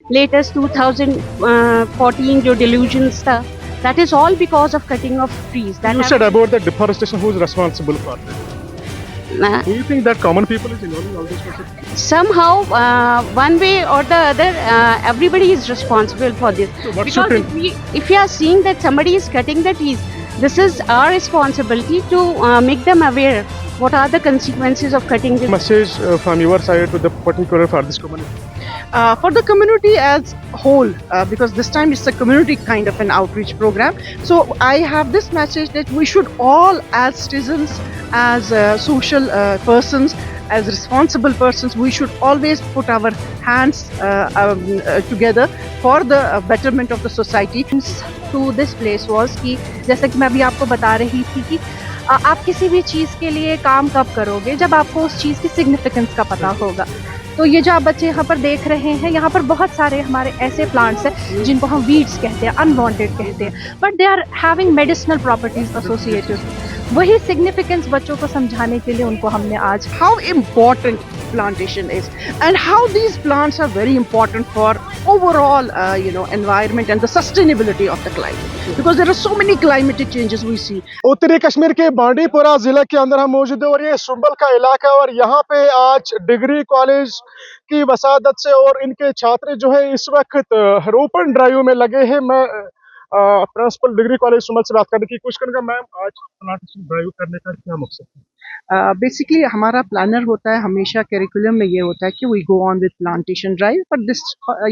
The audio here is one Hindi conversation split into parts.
Latest 2014 जो delusions था, that is all because of cutting of trees. That You said about the deforestation. Who's responsible for that? Do you think that common people is involved in all this process? somehow one way or the other everybody is responsible for this. So what Because should if we are seeing that somebody is cutting the trees, this is our responsibility to make them aware what are the consequences of cutting the message from your side to the particular for this community? For the community as whole, because this time it's a community kind of an outreach program. So I have this message that we should all, as citizens, as social persons, as responsible persons, we should always put our hands together for the betterment of the society. To this place was कि जैसे कि मैं अभी आपको बता रही थी कि आप किसी भी चीज़ के लिए काम कब करोगे जब आपको उस चीज़ की सिग्निफिकेंस का पता होगा। तो ये जो आप बच्चे यहाँ पर देख रहे हैं, यहाँ पर बहुत सारे हमारे ऐसे प्लांट्स हैं जिनको हम वीड्स कहते हैं, अनवांटेड कहते हैं, but they are having medicinal properties associated. वही सिग्निफिकेंस बच्चों को समझाने के लिए उनको हमने आज How important plantation is and how these plants are very important for overall environment and the sustainability of the climate, because there are so many climatic changes we see. उत्तरी कश्मीर के बांडीपुरा जिले के अंदर हम मौजूद हैं और ये सुंबल का इलाका है और यहाँ पे आज डिग्री कॉलेज की वसादत से और इनके छात्र जो है इस वक्त रोपण ड्राइव में लगे हैं। मैं प्रिंसिपल डिग्री कॉलेज सुंबल से बात करने की कोशिश करूंगा। मैम, आज प्लांटेशन ड्राइव करने का क्या मकसद है? बेसिकली हमारा प्लानर होता है, हमेशा करिकुलम में ये होता है कि we go on with plantation drive, but this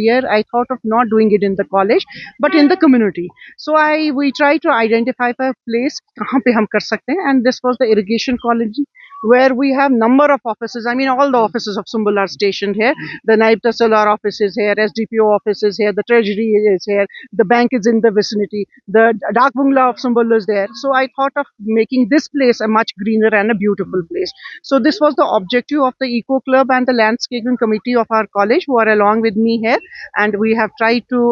year I thought of not doing it in the college but in the community. So we try to identify a place कहाँ पे हम कर सकते हैं, and this was the irrigation college where we have number of offices. I mean, all the offices of Sumbul are stationed here. The Naib Tahsildar office is here, SDPO office is here, the treasury is here, the bank is in the vicinity, the Dak Bungalow of Sumbul is there. So I thought of making this place a much greener and a beautiful place. So this was the objective of the Eco Club and the landscaping committee of our college, who are along with me here, and we have tried to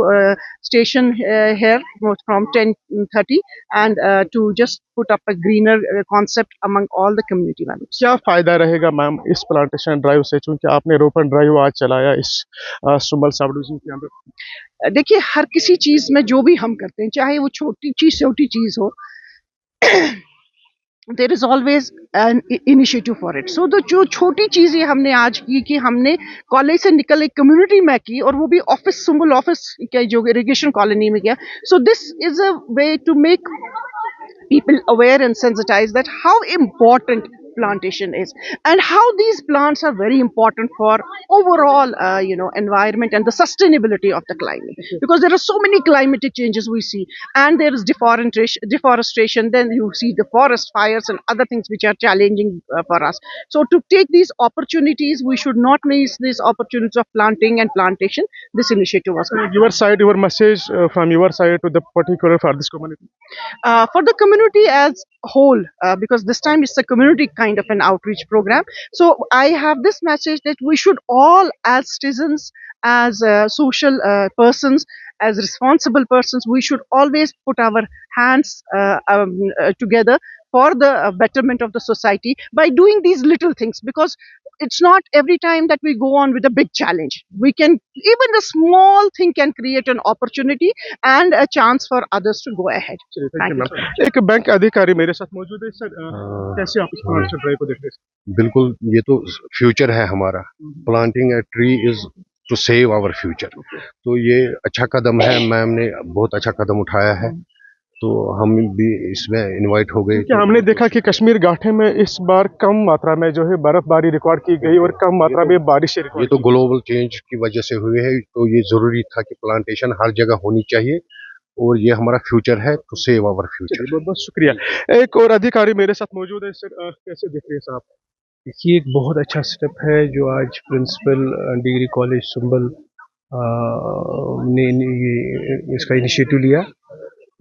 station here from 10:30 and to just put up a greener concept among all the community members. क्या फायदा रहेगा मैम इस प्लांटेशन ड्राइव से, चूंकि आपने रोपण ड्राइव आज चलाया इस सुंबल सब डिवीजन के अंदर? देखिए, हर किसी चीज में जो भी हम करते हैं, चाहे वो छोटी चीज हो, there is always an initiative for it. So जो छोटी चीजें हमने आज की कि हमने कॉलेज से निकल एक कम्युनिटी में की, और वो भी ऑफिस, सुंबल ऑफिस के जो इरिगेशन कॉलोनी में किया. So this is a way to make people aware and sensitized that how important plantation is and how these plants are very important for overall environment and the sustainability of the climate, because there are so many climatic changes we see, and there is deforestation, then you see the forest fires and other things which are challenging for us. So to take these opportunities, we should not miss these opportunities of planting and plantation. This initiative was your message from your side to the particular for this community? For the community as whole, because this time it's a community kind of an outreach program. So I have this message that we should all, as citizens, as social persons, as responsible persons, we should always put our hands together for the betterment of the society by doing these little things, because it's not every time that we go on with a big challenge. We can, even a small thing can create an opportunity and a chance for others to go ahead. Thank you, ma'am. एक बैंक अधिकारी मेरे साथ मौजूद है सर, कैसे आप इस प्लांटेशन ड्राइव को देखते हैं? बिल्कुल, ये तो फ्यूचर है हमारा. Planting a tree is to save our future. तो ये अच्छा कदम है, मैम ने बहुत अच्छा कदम उठाया है, तो हम भी इसमें इनवाइट हो गए. क्या हमने देखा कि कश्मीर घाटी में इस बार कम मात्रा में जो है बर्फबारी रिकॉर्ड की गई और कम मात्रा में बारिश ये तो ग्लोबल चेंज की वजह से हुए है, तो ये जरूरी था कि प्लांटेशन हर जगह होनी चाहिए, और ये हमारा फ्यूचर है, टू सेव आवर फ्यूचर. बहुत बहुत शुक्रिया. एक और अधिकारी मेरे साथ मौजूद है सर, कैसे देख रहे हैं साहब? ये एक बहुत अच्छा स्टेप है जो आज प्रिंसिपल डिग्री कॉलेज सुंबल ने ये इसका इनिशिएटिव लिया.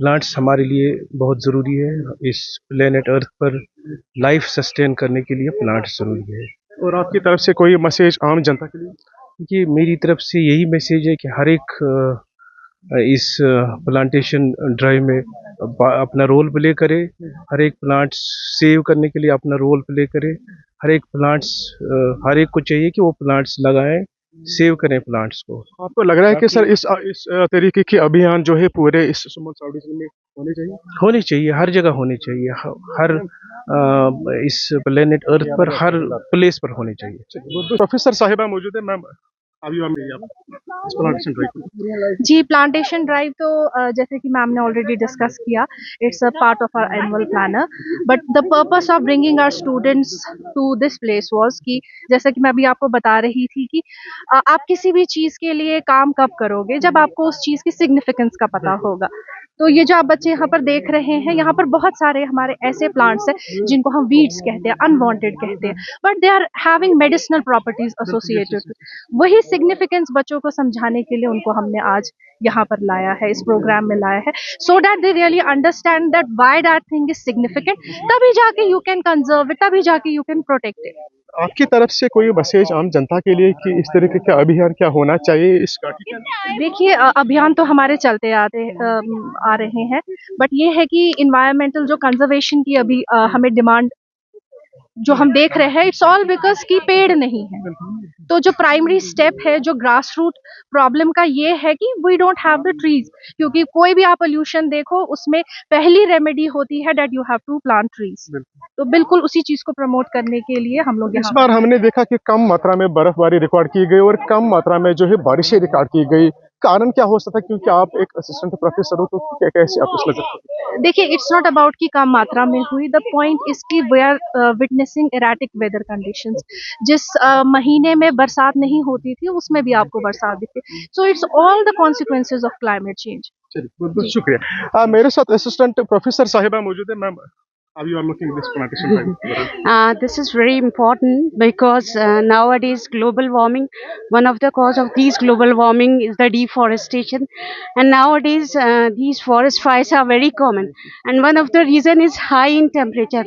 प्लांट्स हमारे लिए बहुत ज़रूरी है. इस प्लेनेट अर्थ पर लाइफ सस्टेन करने के लिए प्लांट्स ज़रूरी है. और आपकी तरफ से कोई मैसेज आम जनता के लिए? ये मेरी तरफ से यही मैसेज है कि हर एक इस प्लांटेशन ड्राइव में अपना रोल प्ले करे. हर एक प्लांट्स सेव करने के लिए अपना रोल प्ले करे. हर एक प्लांट्स हर एक को चाहिए कि वो प्लांट्स लगाएं सेव करें प्लांट्स को। आपको लग रहा है कि सर इस तरीके के अभियान जो है पूरे इस सुंबल साउथ डिवीजन में होने चाहिए? होनी चाहिए, हर जगह होनी चाहिए, हर इस प्लेनेट अर्थ पर हर प्लेस पर होनी चाहिए। प्रोफेसर साहिबा मौजूद है मैम, अभी हम इस प्लांटेशन ड्राइव जी, प्लांटेशन ड्राइव तो जैसे कि मैम ने ऑलरेडी डिस्कस किया, it's a part of our annual planner, but the purpose of bringing our students to this place was कि जैसा कि मैं अभी आपको बता रही थी कि आप किसी भी चीज़ के लिए काम कब करोगे, जब आपको उस चीज़ की सिग्निफिकेंस का पता होगा। तो ये जो आप बच्चे यहाँ पर देख रहे हैं, यहाँ पर बहुत सारे हमारे ऐसे प्लांट्स हैं जिनको हम वीड्स कहते हैं, अनवांटेड कहते हैं, but they are having medicinal properties associated. वही सिग्निफिकेंस बच्चों को समझाने के लिए उनको हमने आज यहाँ पर लाया है, इस प्रोग्राम में लाया है, so that they really understand that why that thing is significant, तभी जाके यू कैन कंजर्व इट, तभी जाके यू कैन प्रोटेक्ट इट। आपकी तरफ से कोई मैसेज आम जनता के लिए कि इस तरीके का अभियान क्या होना चाहिए इस देखिए, अभियान तो हमारे चलते आ रहे हैं, बट ये है कि इन्वायरमेंटल जो कंजर्वेशन की अभी हमें डिमांड जो हम देख रहे हैं, इट्स ऑल बिकॉज की पेड़ नहीं है। तो जो प्राइमरी स्टेप है, जो ग्रास रूट प्रॉब्लम का, ये है कि we don't have the trees, क्योंकि कोई भी आप पोल्यूशन देखो उसमें पहली रेमेडी होती है that you have to plant trees. तो बिल्कुल उसी चीज को प्रमोट करने के लिए हम लोग इस बार हमने देखा कि कम मात्रा में बर्फबारी रिकॉर्ड की गई और कम मात्रा में जो है बारिशें रिकॉर्ड की गई। कारण क्या हो सकता है, क्योंकि आप एक असिस्टेंट प्रोफेसर हो, तो कैसे आप इस नजर? देखिए, इट्स नॉट अबाउट कि कम मात्रा में हुई, द पॉइंट इज कि we are witnessing erratic weather conditions. जिस महीने में बरसात नहीं होती थी उसमें भी आपको बरसात दिखती, so it's all the consequences of climate change. चलिए, बहुत बहुत शुक्रिया। मेरे साथ असिस्टेंट प्रोफेसर साहिबा मौजूद है ma'am, how you are looking at this plantation drive? This is very important because nowadays global warming, one of the cause of these global warming is the deforestation, and nowadays these forest fires are very common, and one of the reason is high in temperature,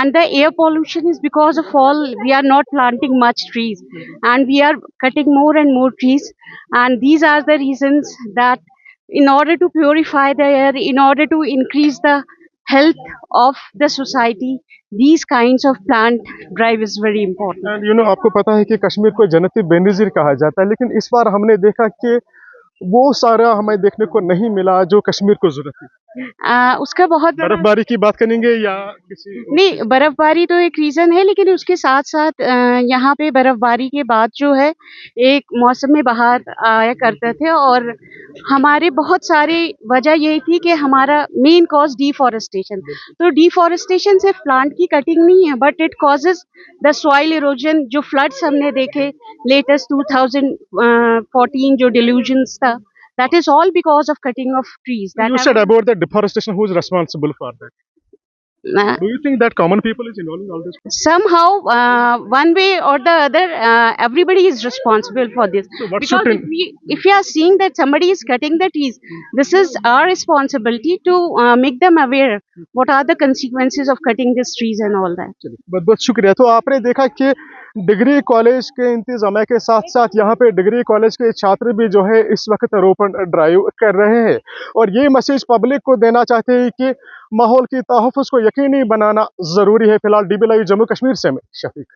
and the air pollution is because of all we are not planting much trees, and we are cutting more and more trees, and these are the reasons that in order to purify the air, in order to increase the health of the society, these kinds of plant drive is very important. And आपको पता है कि कश्मीर को जन्नती बेनज़ीर कहा जाता है, लेकिन इस बार हमने देखा कि वो सारा हमें देखने को नहीं मिला जो कश्मीर को जरूरत थी। उसका बहुत बर्फबारी की बात करेंगे या किसी? नहीं, बर्फबारी तो एक रीज़न है, लेकिन उसके साथ साथ यहाँ पे बर्फबारी के बाद जो है एक मौसम में बहार आया करते थे, और हमारे बहुत सारी वजह यही थी कि हमारा मेन कॉज डिफॉरेस्टेशन। तो डिफॉरेस्टेशन सिर्फ प्लांट की कटिंग नहीं है, but it causes the soil erosion. जो फ्लड्स हमने देखे लेटेस्ट 2014 जो डिल्यूजन्स था, that is all because of cutting of trees. That You said about the deforestation, who is responsible for that? Do you think that common people is involved in all this? somehow one way or the other everybody is responsible for this, So what because should if we are seeing that somebody is cutting the trees, this is our responsibility to make them aware what are the consequences of cutting these trees and all that. चलिए, बहुत बहुत शुक्रिया। तो आपने देखा कि डिग्री कॉलेज के इंतजामिया के साथ साथ यहाँ पे डिग्री कॉलेज के छात्र भी जो है इस वक्त रोपण ड्राइव कर रहे हैं, और ये मैसेज पब्लिक को देना चाहते हैं कि माहौल की तहफ़्फ़ुज़ को यकीनी बनाना ज़रूरी है। फिलहाल DB लाइव जम्मू कश्मीर से मैं शफीक।